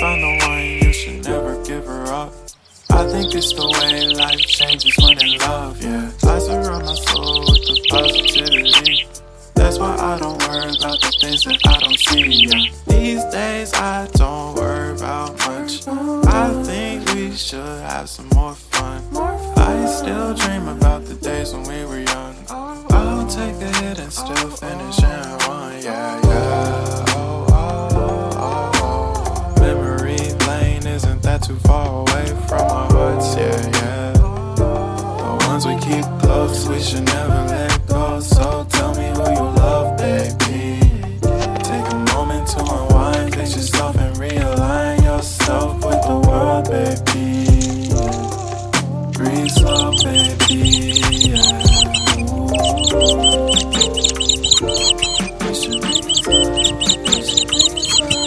found the one, you should never give her up. I think it's the way life changes when in love, yeah. I surround my soul with the positivity. That's why I don't worry about the things that I don't see, yeah. These days I don't worry about much. I think we should have some more fun. I still dream about the days when we were young. I'll take a hit and still finish in one, yeah, yeah. That too far away from our hearts, yeah, yeah. The ones we keep close, we should never let go. So tell me who you love, baby. Take a moment to unwind, fix yourself and realign yourself with the world, baby. Breathe slow, baby, yeah. We should breathe slow, we should breathe slow.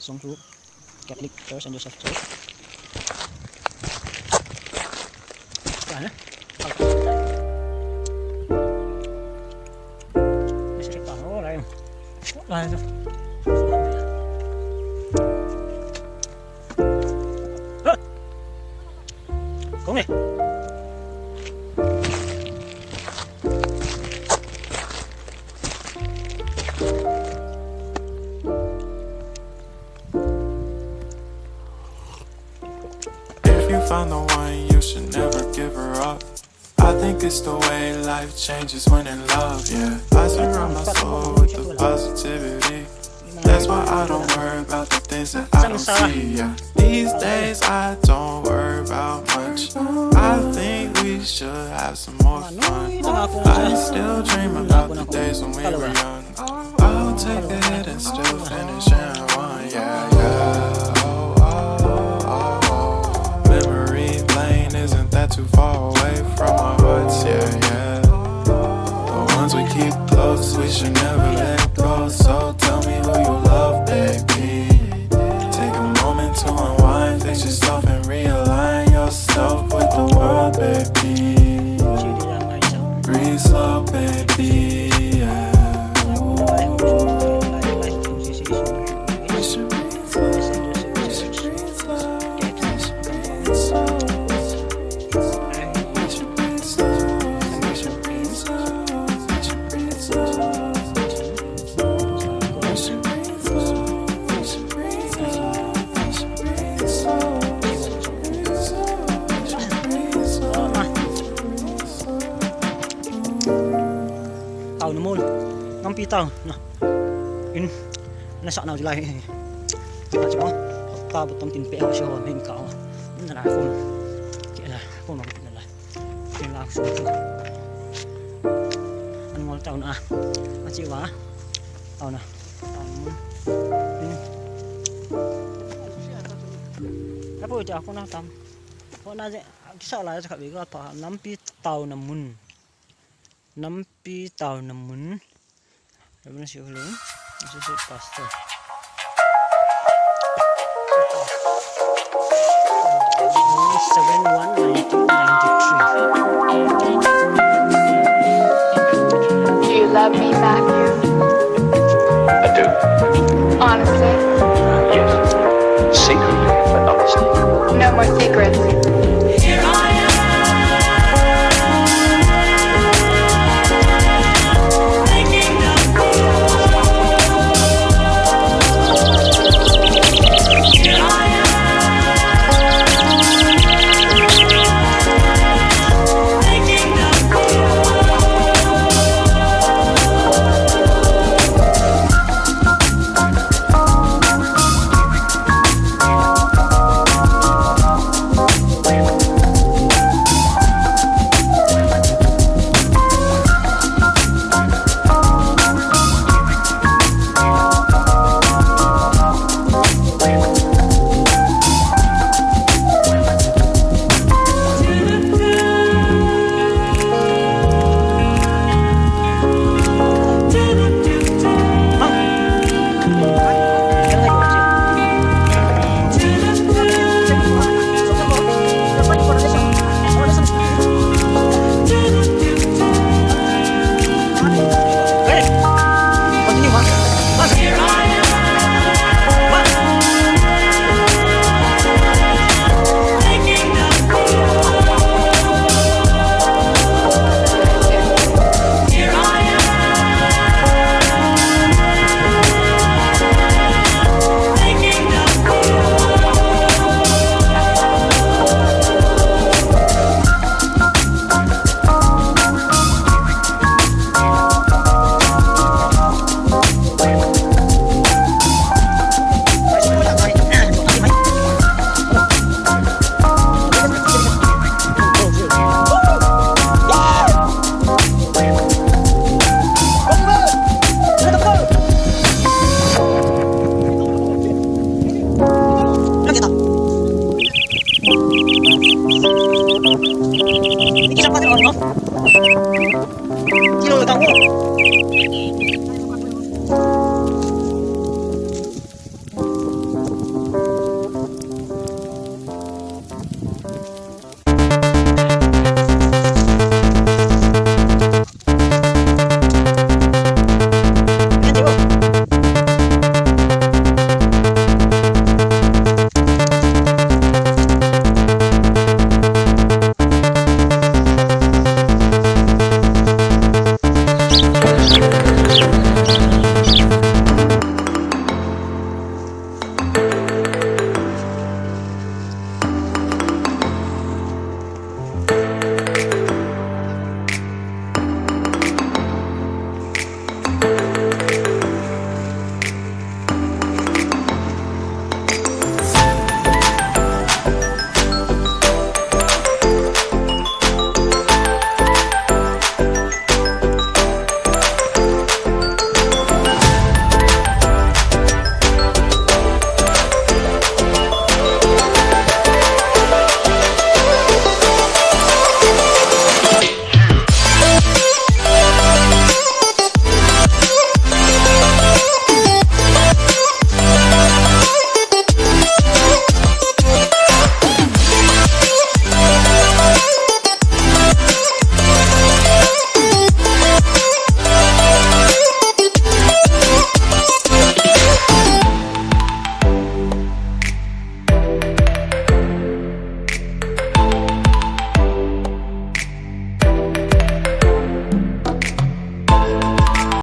Songlhu, Catholic Church and Joseph Church. Mana? Ini cerita lain. Lain tu. Kau ni? Found the one, you should never give her up. I think it's the way life changes when in love, yeah. I surround my soul with the positivity. That's why I don't worry about the things that I don't see, yeah. These days I don't worry about much. I think we should have some more fun. I still dream about the days when we were young. I'll take a hit and still finish in one, yeah, yeah. That too far away from our hearts, yeah, yeah. The ones we keep close, we should never let go. So tell me who you love, baby. Take a moment to unwind, fix yourself and realign yourself with the world, baby. Breathe slow, baby, yeah. We should breathe slow, we should breathe slow. Tàu nó môn ngắm pi tàu nè in nó sợ nào thì lại là chỉ có tàu một tấm tiền bẹ cho hình cậu nên là phun kia là phun nó cái này kia là xuống anh ngon tàu nè anh chịu quá tàu nè tàu cái bụi chảo không nào tầm con nào vậy sợ là sẽ bị cái nắm pi tàu nằm mун nắm pi tàu nằm mун rồi mình sẽ hướng sẽ pastor 1993. Do you love me, Matthew? I do. Honestly? Yes. Secretly, but honestly. No more secrets. Here I am. Ini kisah pasir orang, no? Kilo tahu.